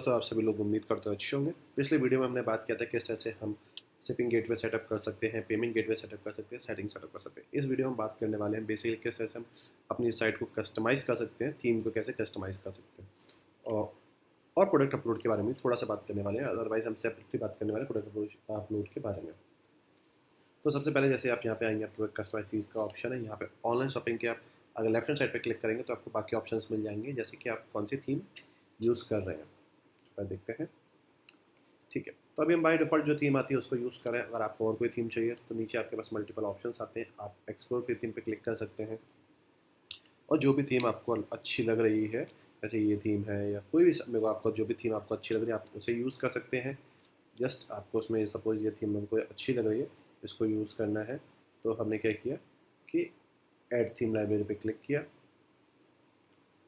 दोस्तों, आप सभी लोग उम्मीद करते हो अच्छे होंगे। पिछले वीडियो में हमने बात किया था किस तरह से हम शिपिंग गेटवे सेटअप कर सकते हैं, पेमेंट गेटवे सेटअप कर सकते हैं, सेटिंग सेटअप कर सकते हैं। इस वीडियो में बात करने वाले हैं बेसिकली किस तरह से हम अपनी साइट को कस्टमाइज़ कर सकते हैं, थीम को कैसे कस्टमाइज़ कर सकते हैं, और प्रोडक्ट अपलोड के बारे में थोड़ा सा बात करने वाले हैं। अदरवाइज हम सेपरेटली बात करने वाले हैं प्रोडक्ट अपलोड के बारे में। तो सबसे पहले जैसे आप यहाँ पे आएंगे, आपके कस्टमाइज चीज़ का ऑप्शन है। यहाँ पे ऑनलाइन शॉपिंग के आप अगर लेफ्ट हैंड साइड पे क्लिक करेंगे तो आपको बाकी ऑप्शंस मिल जाएंगे, जैसे कि आप कौन सी थीम यूज़ कर रहे हैं। पर देखते हैं, ठीक है। तो अभी हम बाय डिफ़ॉल्ट जो थीम आती है उसको यूज़ करें। अगर आपको और कोई थीम चाहिए तो नीचे आपके पास मल्टीपल ऑप्शंस आते हैं, आप एक्सप्लोर की थीम पे क्लिक कर सकते हैं और जो भी थीम आपको अच्छी लग रही है, जैसे ये थीम है या कोई भी मेरे को आपको जो भी थीम आपको अच्छी लग रही है आप उसे यूज़ कर सकते हैं। जस्ट आपको उसमें सपोज ये थीम हमको अच्छी लग रही है, इसको यूज़ करना है। तो हमने क्या किया कि ऐड थीम लाइब्रेरी पे क्लिक किया,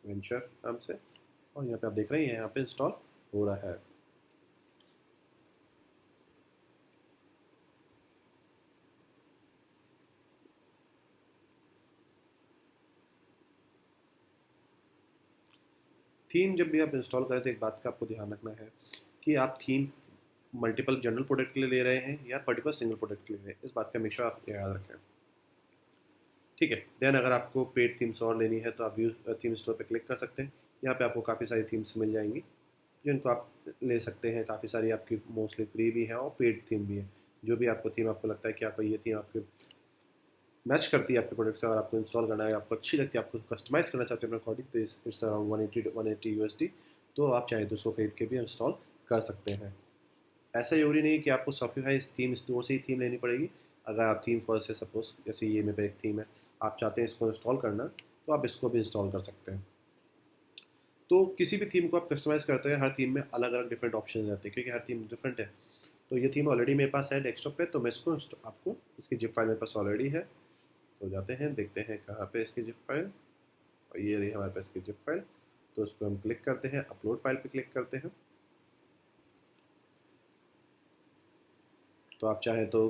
वेंचर नाम से, और यहाँ पे आप देख रहे हैं यहाँ पे इंस्टॉल हो रहा है। थीम जब भी आप इंस्टॉल करें तो एक बात का आपको ध्यान रखना है कि आप थीम मल्टीपल जनरल प्रोडक्ट के लिए ले रहे हैं या पर्टिकुलर सिंगल प्रोडक्ट के लिए ले रहे हैं। इस बात का हमेशा आप याद रखें, ठीक है। देन अगर आपको पेड थीम्स और लेनी है तो आप व्यू थीम स्टोर पे क्लिक कर सकते हैं। यहाँ पे आपको काफ़ी सारी थीम्स मिल जाएंगी जिनको आप ले सकते हैं। काफ़ी सारी आपकी मोस्टली फ्री भी हैं और पेड थीम भी है। जो भी आपको थीम आपको लगता है कि आपको ये थीम आपके मैच करती है आपके प्रोडक्ट से, अगर आपको इंस्टॉल करना है, आपको अच्छी लगती है, आपको कस्टमाइज़ करना चाहते हैं अपने अकॉर्डिंग, तो इट्स अराउंड 180 USD। तो आप चाहें तो उसको खरीद के भी इंस्टॉल कर सकते हैं। ऐसा ज़रूरी नहीं कि आपको शॉपिफाई थीम स्टोर से ही थीम लेनी पड़ेगी। अगर आप थीम फर्स्ट से सपोज जैसे ये मेरे पे एक थीम है, आप चाहते हैं इसको इंस्टॉल करना, तो आप इसको भी इंस्टॉल कर सकते हैं। तो किसी भी थीम को आप कस्टमाइज़ करते हैं, हर थीम में अलग अलग डिफरेंट ऑप्शन रहते हैं क्योंकि हर थीम डिफरेंट है। तो ये थीम ऑलरेडी मेरे पास है डेस्कटॉप पे, तो मैं इसको आपको इसकी जिप फाइल मेरे पास ऑलरेडी है। तो जाते हैं, देखते हैं कहाँ पे इसकी जिप फाइल, और ये रही हमारे पास इसकी जिप फाइल। तो उसको हम क्लिक करते हैं, अपलोड फाइल पे क्लिक करते हैं। तो आप चाहें तो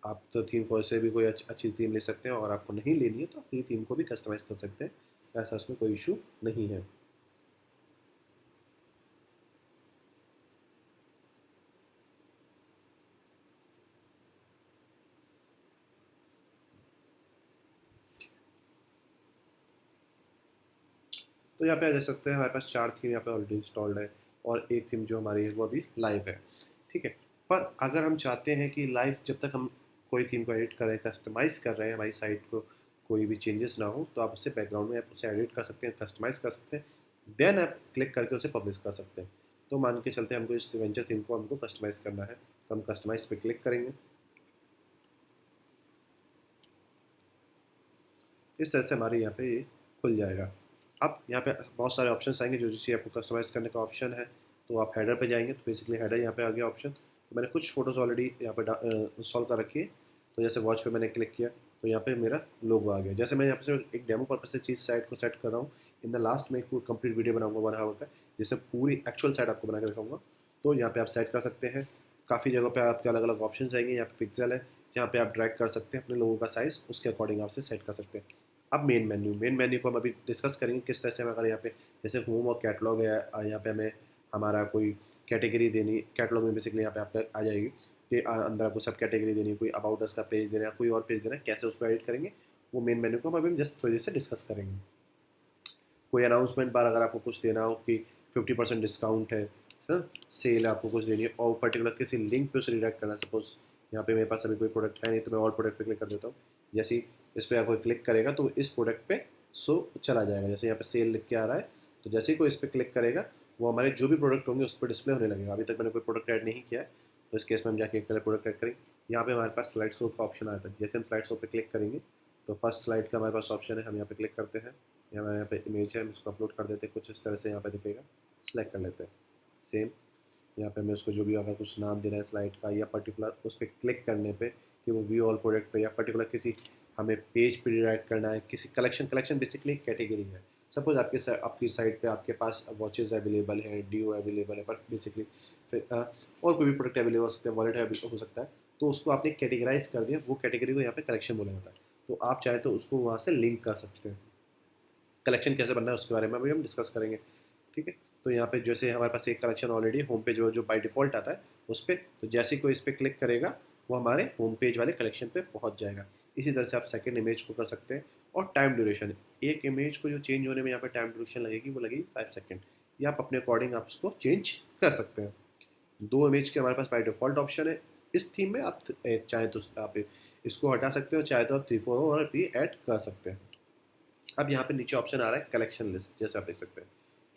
आप तो थीम फॉर से भी कोई अच्छी थीम ले सकते हैं, और आपको नहीं लेनी है तो फ्री थीम को भी कस्टमाइज़ कर सकते हैं। ऐसा उसमें कोई इशू नहीं है। तो यहाँ पे आ जा सकते हैं, हमारे पास 4 थीम यहाँ पे ऑलरेडी इंस्टॉल्ड है और एक थीम जो हमारी है वो अभी लाइव है, ठीक है। पर अगर हम चाहते हैं कि लाइव जब तक हम कोई थीम को एडिट कर रहे हैं, कस्टमाइज़ कर रहे हैं, हमारी साइट को कोई भी चेंजेस ना हो, तो आप उससे बैकग्राउंड में आप उसे एडिट कर सकते हैं, कस्टमाइज़ कर सकते हैं। देन आप क्लिक करके उसे पब्लिश कर सकते हैं। तो मान के चलते हैं हमको इस वेंचर थीम को हमको कस्टमाइज़ करना है, तो हम कस्टमाइज़ पे क्लिक करेंगे। इस तरह से हमारे यहाँ पे ये खुल जाएगा। अब यहाँ पे बहुत सारे ऑप्शंस आएंगे, जो जैसे आपको कस्टमाइज़ करने का ऑप्शन है। तो आप हेडर पे जाएंगे तो बेसिकली हेडर यहाँ पे आ गया ऑप्शन। तो मैंने कुछ फोटोज़ ऑलरेडी यहाँ पे इंस्टॉल कर रखी है। तो जैसे वॉच पे मैंने क्लिक किया तो यहाँ पे मेरा लोगो आ गया। जैसे मैं यहाँ पे एक डेमो पर्पज से चीज़ साइट को सेट कर रहा हूँ। इन द लास्ट में एक कंप्लीट वीडियो बनाऊंगा 1 आवर का, जिससे पूरी एक्चुअल साइट आपको बना के दिखाऊंगा। तो यहाँ पे आप सेट कर सकते हैं। काफ़ी जगह पे आपके अलग अलग ऑप्शन आएंगे। यहाँ पे पिक्सल है जहाँ पे आप ड्रैग कर सकते हैं अपने लोगों का साइज़, उसके अकॉर्डिंग आपसे सेट कर सकते हैं। अब मेन मेन्यू को हम अभी डिस्कस करेंगे किस तरह से हम अगर यहाँ पे जैसे होम और कैटलॉग है, यहाँ पे हमें हमारा कोई कैटेगरी देनी, कैटलॉग में बेसिकली यहाँ पे आपका आ जाएगी कि अंदर आपको सब कैटेगरी देनी है, कोई अबाउट अस का पेज देना है, कोई और पेज देना है, कैसे उसको एडिट करेंगे वो मेन मेन्यू को हम अभी जस्ट थोड़ी देर से डिस्कस करेंगे। कोई अनाउंसमेंट बार अगर आपको कुछ देना हो कि 50% डिस्काउंट है, सेल आपको कुछ देनी है और पर्टिकुलर किसी लिंक पे उसे रिडायरेक्ट करना है। सपोज यहाँ पे मेरे पास अभी कोई प्रोडक्ट है नहीं, तो मैं और प्रोडक्ट पे क्लिक कर देता हूँ। जैसे ही इस पर कोई क्लिक करेगा तो इस प्रोडक्ट पे सो चला जाएगा। जैसे यहाँ पे सेल लिख के आ रहा है, तो जैसे ही कोई इस पर क्लिक करेगा वो हमारे जो भी प्रोडक्ट होंगे उस पर डिस्प्ले होने लगेगा। अभी तक मैंने कोई प्रोडक्ट ऐड नहीं किया है, तो इस केस में हम जाके एक पहले प्रोडक्ट ऐड करेंगे। यहाँ पे हमारे पास स्लाइड शो का ऑप्शन आता है। जैसे हम स्लाइड शो पे क्लिक करेंगे तो फर्स्ट स्लाइड का हमारे पास ऑप्शन है, हम यहाँ पे क्लिक करते हैं। यहाँ पे इमेज है, हम इसको अपलोड कर देते हैं, कुछ इस तरह से यहाँ पे दिखेगा, सेलेक्ट कर लेते हैं। सेम यहाँ पे हमें उसको जो भी अगर कुछ नाम देना है स्लाइड का या पर्टिकुलर उस पर क्लिक करने पे कि वो व्यू ऑल प्रोडक्ट पे या पर्टिकुलर किसी हमें पेज पे रिडायरेक्ट करना है, किसी कलेक्शन बेसिकली कैटेगरी है। सपोज आपकी साइट पे आपके पास वॉचेज़ अवेलेबल है, डीओ अवेलेबल है, पर बेसिकली फिर और कोई भी प्रोडक्ट अवेलेबल हो सकता है, वॉलेट हो सकता है। तो उसको आपने कैटेगराइज कर दिया, वो कैटेगरी को यहाँ पे कलेक्शन बोला जाता है। तो आप चाहे तो उसको वहाँ से लिंक कर सकते हैं। कलेक्शन कैसे बनना है उसके बारे में अभी हम डिस्कस करेंगे, ठीक है। तो यहाँ पे जैसे हमारे पास एक कलेक्शन ऑलरेडी होम पेज जो बाय डिफ़ॉल्ट आता है उस पर, तो जैसे ही कोई इस पर क्लिक करेगा वो हमारे होम पेज वाले कलेक्शन पे पहुँच जाएगा। इसी तरह से आप सेकंड इमेज को कर सकते हैं। और टाइम ड्यूरेशन, एक इमेज को जो चेंज होने में यहाँ पे टाइम ड्यूरेशन लगेगी वो लगेगी 5 सेकेंड। या आप अपने अकॉर्डिंग आप उसको चेंज कर सकते हैं। 2 इमेज के हमारे पास बाय डिफ़ॉल्ट ऑप्शन है। इस थीम में आप चाहे तो आप इसको हटा सकते हो, चाहे तो आप 3 4 और भी ऐड कर सकते हैं। अब यहाँ पे नीचे ऑप्शन आ रहा है कलेक्शन लिस्ट, जैसे आप देख सकते हैं।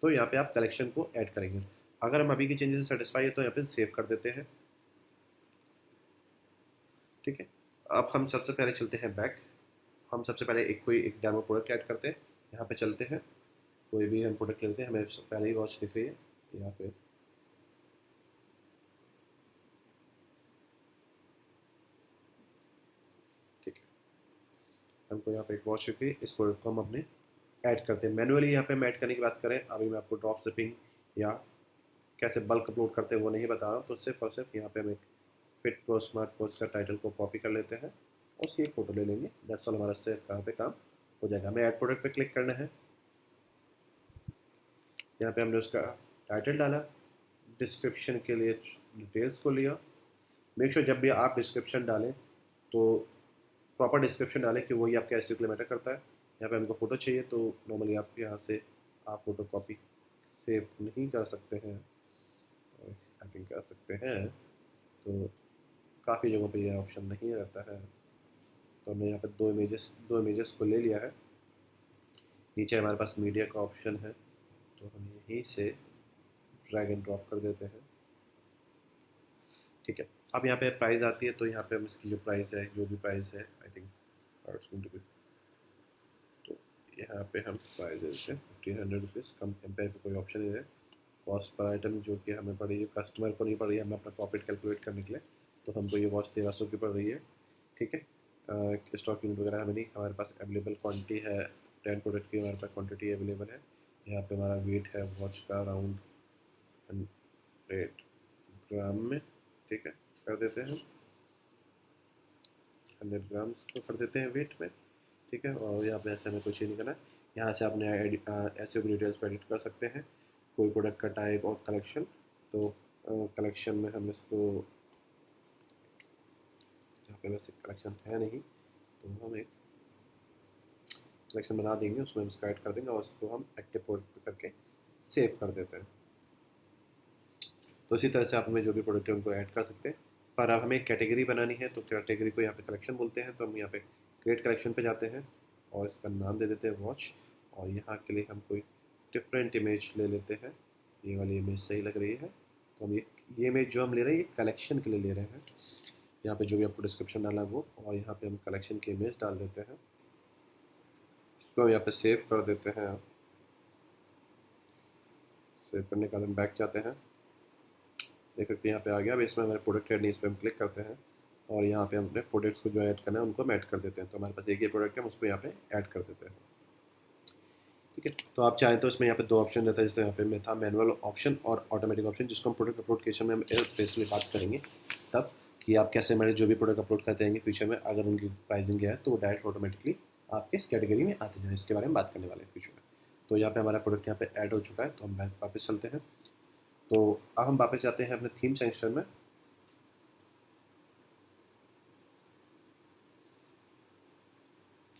तो यहाँ पे आप कलेक्शन को ऐड करेंगे। अगर हम अभी की चेंजेस से सेटिस्फाई है तो यहाँ पे सेव कर देते हैं। ठीक है, अब हम सबसे पहले चलते हैं बैक। हम सबसे पहले एक डेमो प्रोडक्ट ऐड करते हैं। यहाँ पे चलते हैं, कोई भी हम प्रोडक्ट लेते हैं, हमें पहले ही वॉच दिख रही है यहाँ पे। ठीक है, हमको यहाँ पे एक वॉच दिख रही है, इस प्रोडक्ट को हम अपने ऐड करते हैं मैनुअली। यहाँ पे हम ऐड करने की बात करें, अभी मैं आपको ड्रॉप शिपिंग या कैसे बल्क अपलोड करते हैं वो नहीं बता रहा हूँ। तो सिर्फ और सिर्फ यहाँ पे हम एक फिट प्रो स्मार्ट पोस्ट का टाइटल को कॉपी कर लेते हैं, उसकी एक फ़ोटो ले लेंगे। दैट्स ऑल, हमारा से कहाँ पे काम हो जाएगा। हमें ऐड प्रोडक्ट पे क्लिक करना है। यहाँ पे हमने उसका टाइटल डाला, डिस्क्रिप्शन के लिए डिटेल्स को लिया। मेक श्योर जब भी आप डिस्क्रिप्शन डालें तो प्रॉपर डिस्क्रिप्शन डालें कि वही आपके एसईओ के लिए मैटर करता है। यहाँ पे हमको फ़ोटो चाहिए, तो नॉर्मली आप यहाँ से आप फ़ोटो कॉपी सेव नहीं कर सकते हैं, एडिटिंग कर सकते हैं। तो काफ़ी जगहों पे ये ऑप्शन नहीं रहता है। तो हमने यहाँ पे दो इमेजेस को ले लिया है। नीचे हमारे पास मीडिया का ऑप्शन है, तो हम यहीं से ड्रैग एंड ड्रॉप कर देते हैं। ठीक है, अब यहाँ पे प्राइस आती है, तो यहाँ पे हम इसकी जो प्राइस है, जो भी प्राइस है, I think it's going to be, तो यहाँ पे हम प्राइस देते हैं 1500 रुपीज़। कम कंपेयर पे कोई ऑप्शन नहीं है। कॉस्ट पर आइटम जो कि हमें पड़ रही है, कस्टमर को नहीं पड़ रही है, हमें अपना प्रॉफिट कैलकुलेट करने के लिए, तो हमको ये वॉच 1300 की पड़ रही है। ठीक है, स्टॉक यूनिट वगैरह हमें नहीं, हमारे पास अवेलेबल क्वांटिटी है, 10 प्रोडक्ट की हमारे पास क्वांटिटी अवेलेबल है। यहाँ पे हमारा वेट है वॉच का अराउंड 100 ग्राम में। ठीक है, कर देते हैं 100 ग्राम को कर देते हैं वेट में। ठीक है, और यहाँ पे ऐसे हमें कुछ ही नहीं करना है। यहाँ से अपने ऐसे डिटेल्स को एडिट कर सकते हैं, कोई प्रोडक्ट का टाइप और कलेक्शन। तो कलेक्शन में हम इसको, यहाँ पे वैसे कलेक्शन है नहीं, तो हम एक कलेक्शन बना देंगे, उसमें हम इसका ऐड कर देंगे और उसको हम एक्टिव प्रोडक्ट पे करके सेव कर देते हैं। तो इसी तरह से आप हमें जो भी प्रोडक्ट है उनको ऐड कर सकते हैं। पर अब हमें एक कैटेगरी बनानी है, तो कैटेगरी को यहाँ पे कलेक्शन बोलते हैं। तो हम यहाँ पे क्रिएट कलेक्शन पे जाते हैं और इसका नाम दे देते हैं वॉच। और यहाँ के लिए हम कोई डिफरेंट इमेज ले लेते हैं। ये वाली इमेज सही लग रही है, तो हम ये इमेज जो हम ले रहे हैं ये कलेक्शन के लिए ले रहे हैं। यहाँ पे जो भी आपको डिस्क्रिप्शन डालना है वो, और यहाँ पे हम कलेक्शन की इमेज डाल देते हैं। इसको हम यहाँ पे सेव कर देते हैं। सेव करने के बाद हम बैक जाते हैं, देख सकते हैं यहाँ पे आ गया। अब इसमें हमारे प्रोडक्ट ऐड नहीं, इस पर हम क्लिक करते हैं और यहाँ पे हम अपने प्रोडक्ट्स को जो ऐड करना है उनको हम ऐड कर देते हैं। तो हमारे पास एक ही प्रोडक्ट है, हम उसको यहाँ पे ऐड कर देते हैं। ठीक है, तो आप चाहें तो इसमें यहाँ पे दो ऑप्शन रहता है, जैसे यहाँ पे में था मैनुअल ऑप्शन और ऑटोमेटिक ऑप्शन, जिसको हम प्रोडक्ट अपलोड के में हम स्पेशली बात करेंगे तब, कि आप कैसे हमारे जो भी प्रोडक्ट अपलोड करते हैं फ्यूचर में, अगर उनकी प्राइसिंग क्या है तो वो डायरेक्ट ऑटोमेटिकली आपके इस कैटेगरी में आते जाए। इसके बारे में बात करने वाले हैं फ्यूचर में। तो यहाँ पे हमारा प्रोडक्ट यहाँ पे ऐड हो चुका है, तो हम बैक वापस चलते हैं। तो अब हम वापस जाते हैं अपने थीम सेक्शन में।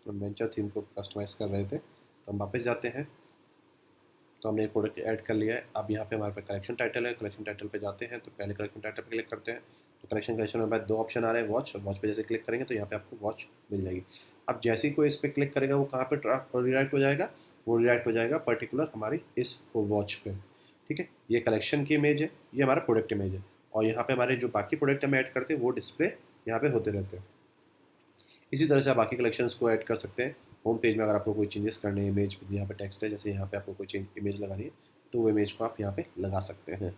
हम वेंचर थीम को कस्टमाइज़ कर रहे थे, तो हम वापस जाते हैं। तो हमने एक प्रोडक्ट ऐड कर लिया है। अब यहाँ पे हमारे पास कलेक्शन टाइटल है, कलेक्शन टाइटल पे जाते हैं। तो पहले कलेक्शन टाइटल पे क्लिक करते हैं, तो कलेक्शन में बाद दो ऑप्शन आ रहे हैं, वॉच पे जैसे क्लिक करेंगे तो यहाँ पे आपको वॉच मिल जाएगी। अब जैसे ही कोई इस पर क्लिक करेगा वो कहाँ पे रिडायरेक्ट हो जाएगा, वो रिडायरेक्ट हो जाएगा पर्टिकुलर हमारी इस वॉच पे। ठीक है, ये कलेक्शन की इमेज है, ये हमारा प्रोडक्ट इमेज है, और यहाँ पे हमारे जो बाकी प्रोडक्ट हम ऐड करते हैं वो डिस्प्ले यहाँ पे होते रहते हैं। इसी तरह से आप बाकी कलेक्शंस को ऐड कर सकते हैं। होम पेज में अगर आपको कोई चेंजेस करने हैं, इमेज यहाँ पे टेक्स्ट है, जैसे यहाँ पे आपको कोई चेंज इमेज लगानी है तो वो इमेज को आप यहाँ पे लगा सकते हैं।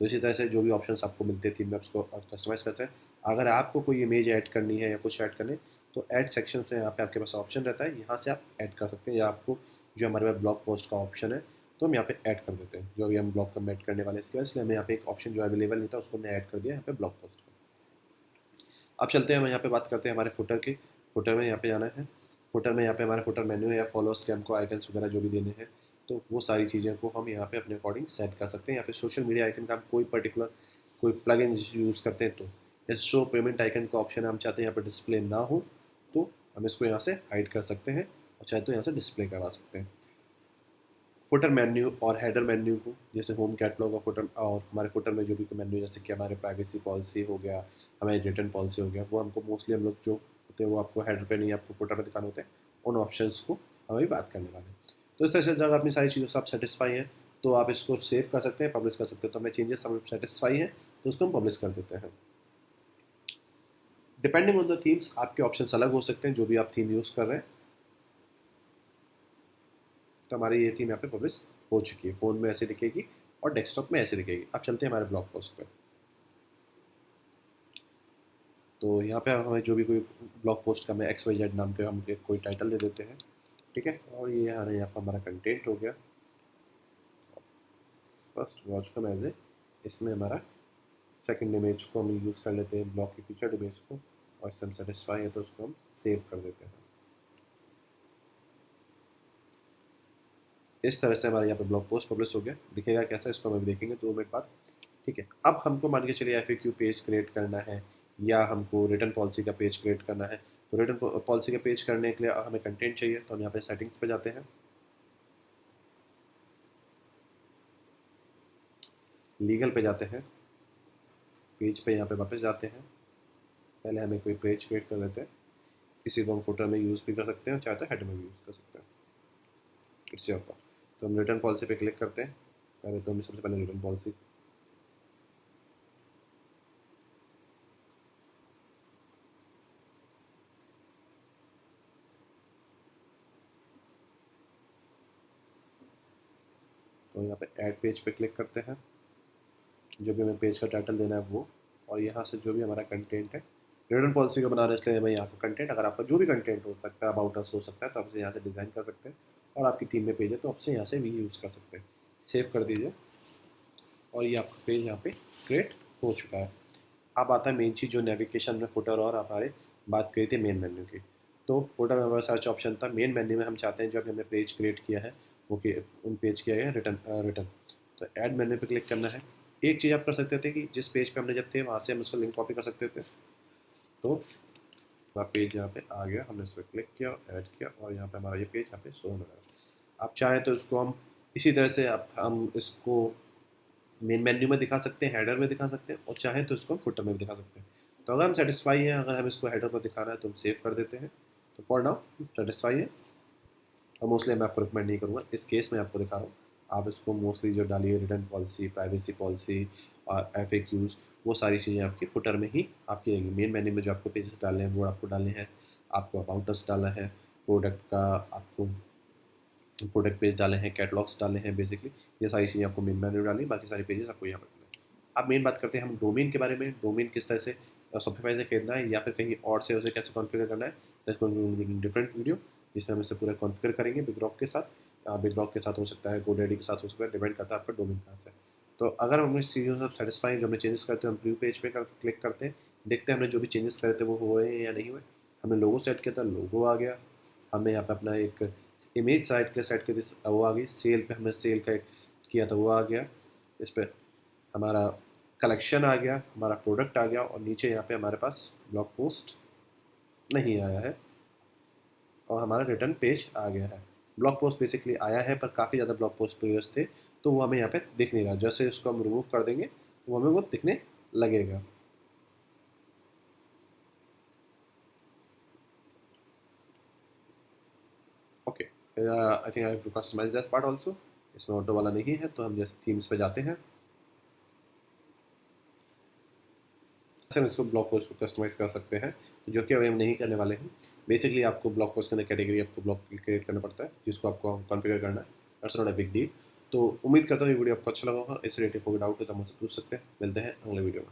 तो इसी तरह से जो भी ऑप्शंस आपको मिलते हैं थीम में उसको कस्टमाइज़ करते हैं। अगर आपको कोई इमेज ऐड करनी है या कुछ ऐड करने, तो ऐड सेक्शन से यहाँ पे आपके पास ऑप्शन रहता है, यहाँ से आप ऐड कर सकते हैं। या आपको जो हमारे पास ब्लॉग पोस्ट का ऑप्शन है तो हम यहाँ पे ऐड कर देते हैं, जो अभी हम ब्लॉग को ऐड करने वाले हैं इसके वजह, इसलिए हमें यहाँ पे एक ऑप्शन जो अवेलेबल नहीं था उसको हमने ऐड कर दिया यहाँ पे ब्लॉग पोस्ट को। अब चलते हैं, हम यहाँ पे बात करते हैं हमारे फुटर की। फुटर में यहाँ पे जाना है। फुटर में यहाँ पे हमारा फुटर मेन्यू है या फॉलोअर्स के हमको आइकन्स वगैरह जो भी देने हैं, तो वो सारी चीज़ें को हम यहाँ पे अपने अकॉर्डिंग सेट कर सकते हैं। या फिर सोशल मीडिया आइकन का हम कोई पर्टिकुलर कोई प्लगइन यूज़ करते हैं तो जैसे शो पेमेंट आइकन का ऑप्शन हम चाहते हैं यहाँ पर डिस्प्ले ना हो तो हम इसको यहाँ से हाइड कर सकते हैं और चाहे तो यहाँ से डिस्प्ले करवा सकते हैं। फुटर मेन्यू और हेडर मेन्यू को जैसे होम कैटलॉग और फुटर और हमारे फुटर में जो भी मेन्यू जैसे कि हमारे प्राइवेसी पॉलिसी हो गया, हमारी रिटर्न पॉलिसी हो गया, वो हमको मोस्टली हम लोग जो होते हैं वो आपको हेडर पे नहीं आपको फुटर पे दिखाने होते हैं। उन ऑप्शंस को हम अभी बात करने वाले हैं। तो इस तरह से अगर अपनी सारी चीज़ों से आप सेटिस्फाई हैं तो आप इसको सेव कर सकते हैं, पब्लिश कर सकते हैं। तो हमें चेंजेस हम सेटिस्फाई हैं तो उसको हम पब्लिश कर देते हैं। डिपेंडिंग ऑन द थीम्स आपके ऑप्शंस अलग हो सकते हैं जो भी आप थीम यूज़ कर रहे हैं। तो हमारी ये थीम यहाँ पे पब्लिश हो चुकी है, फ़ोन में ऐसे दिखेगी और डेस्कटॉप में ऐसे दिखेगी। अब चलते हैं हमारे ब्लॉग पोस्ट पर। तो यहाँ पे हमें जो भी कोई ब्लॉग पोस्ट का हमें XYZ नाम पे हम कोई टाइटल दे देते हैं, ठीक है। और ये यहाँ पर हमारा कंटेंट हो गया, first watch come as a, इसमें हमारा सेकंड इमेज को हम यूज़ कर लेते हैं ब्लॉग की फीचर्ड इमेज को, और इससे हम सेटिस्फाई है तो उसको हम सेव कर देते हैं। इस तरह से हमारे यहाँ पे ब्लॉग पोस्ट पब्लिश हो गया। दिखेगा कैसा, इसको हम अभी देखेंगे 2 मिनट बाद, ठीक है। अब हमको मान के चलिए FAQ पेज क्रिएट करना है या हमको रिटर्न पॉलिसी का पेज क्रिएट करना है। तो रिटर्न पॉलिसी का पेज करने के लिए हमें कंटेंट चाहिए, तो हम यहाँ पे सेटिंग्स पे जाते हैं, लीगल पे जाते हैं, पेज पे यहाँ पे वापस जाते हैं। पहले हमें कोई पेज क्रिएट कर लेते हैं, किसी को हम फुटर में यूज़ भी कर सकते हैं, चाहे तो हेड में भी यूज़ कर सकते हैं, किसी और का। तो हम रिटर्न पॉलिसी पे क्लिक करते हैं। पहले तो हम सबसे पहले रिटर्न पॉलिसी, तो यहाँ पे ऐड पेज पे क्लिक करते हैं, जो भी हमें पेज का टाइटल देना है वो, और यहाँ से जो भी हमारा कंटेंट है, रिटर्न पॉलिसी को बनाने के लिए हमें यहाँ पर कंटेंट, अगर आपका जो भी कंटेंट हो सकता है, अबाउट अस हो सकता है, तो आप इसे यहाँ से डिज़ाइन कर सकते हैं। और आपकी थीम में पेज है तो आपसे यहाँ से भी यूज़ कर सकते हैं। सेव कर दीजिए और ये आपका पेज यहाँ पे क्रिएट हो चुका है। अब आता है मेन चीज़, जो नेविगेशन में फुटर और हमारे बात करी थी मेन मेन्यू की। तो फुटर में हमारा सर्च ऑप्शन था, मेन मेन्यू में हम चाहते हैं जब हमने पेज क्रिएट किया है वो कि उन पेज किया गया रिटर्न। तो ऐड मेन्यू पे क्लिक करना है। एक चीज़ आप कर सकते थे कि जिस पेज पे हमने जब थे वहाँ से हम उसको लिंक कॉपी कर सकते थे। तो हमारा पेज यहाँ पे आ गया, हमने इस पर क्लिक किया, ऐड किया, और यहाँ पे हमारा ये पेज यहाँ पे शो होने लगा। आप चाहें तो इसको हम इसी तरह से हम इसको मेन मेन्यू में दिखा सकते हैं, हेडर में दिखा सकते हैं, और चाहें तो इसको हम फुटर में भी दिखा सकते हैं। तो अगर हम सेटिस्फाई हैं, अगर हम इसको हेडर पर दिखाना है तो हम सेव कर देते हैं। तो फॉर नाउ सेटिस्फाई है, और मोस्टली मैं आपको रिकमेंड नहीं करूँगा, इस केस में आपको दिखा रहा हूँ। आप इसको मोस्टली जो डालिए रिटर्न पॉलिसी, प्राइवेसी पॉलिसी और FAQs, वो सारी चीज़ें आपकी फुटर में ही आपकी आएंगी। मेन मेन्यू में जो आपको पेजेस डालने हैं वो आपको डालने हैं, आपको अबाउट अस डालना है, प्रोडक्ट का आपको प्रोडक्ट पेज डाले हैं, कैटलॉग्स डाले हैं, बेसिकली ये सारी चीज़ें आपको मेन मेन्यू डालनी है, बाकी सारी पेजेस आपको यहाँ पर डालना है। अब मेन बात करते हैं हम डोमेन के बारे में। डोमेन किस तरह से शॉपिफाई से खरीदना है या फिर कहीं और से उसे कैसे कॉन्फ़िगर करना है, that's going to be different video, जिसमें हम इसे पूरा कॉन्फ़िगर करेंगे बिगरॉक के साथ। बिगरॉक के साथ हो सकता है, गोडैडी के साथ हो सकता है, डिपेंड करता है आपका डोमेन कहाँ से है। तो अगर हम इस चीज़ों से सेटिस्फाई, जो हमने चेंजेस करते हैं हम व्यू पेज पे क्लिक करते हैं, देखते हैं हमने जो भी चेंजेस करे थे वो हुए या नहीं हुए। हमने लोगो सेट किया था, लोगो आ गया। हमने यहाँ पे अपना एक इमेज साइट के सेट की थी, वो आ गई। सेल पे हमने सेल का एक किया था, वो आ गया। इस पर हमारा कलेक्शन आ गया, हमारा प्रोडक्ट आ गया, और नीचे यहाँ पे हमारे पास ब्लॉग पोस्ट नहीं आया है और हमारा रिटर्न पेज आ गया है। ब्लॉग पोस्ट बेसिकली आया है पर काफ़ी ज़्यादा ब्लॉग पोस्ट पेजेस थे तो वो हमें यहाँ पे दिख नहीं रहा। जैसे इसको हम रिमूव कर देंगे तो हमें वो दिखने लगेगा। Okay, I think I have to customise this part also. इसमें ऑटो वाला नहीं है तो हम जैसे थीम्स पे जाते हैं, हम इसको ब्लॉग पोस्ट को कस्टमाइज़ कर सकते हैं, जो कि अभी हम नहीं करने वाले हैं। बेसिकली आपको ब्लॉग पोस्ट के अंदर कैटेगरी आपको ब्लॉग क्रिएट करना पड़ता है, जिसको आपको कॉन्फ़िगर करना है। That's not a big deal. तो उम्मीद करता हूँ ये वीडियो आपको अच्छा लगा होगा। इस रिलेटेड कोई डाउट हो तो मुझसे पूछ सकते हैं। मिलते हैं अगले वीडियो में।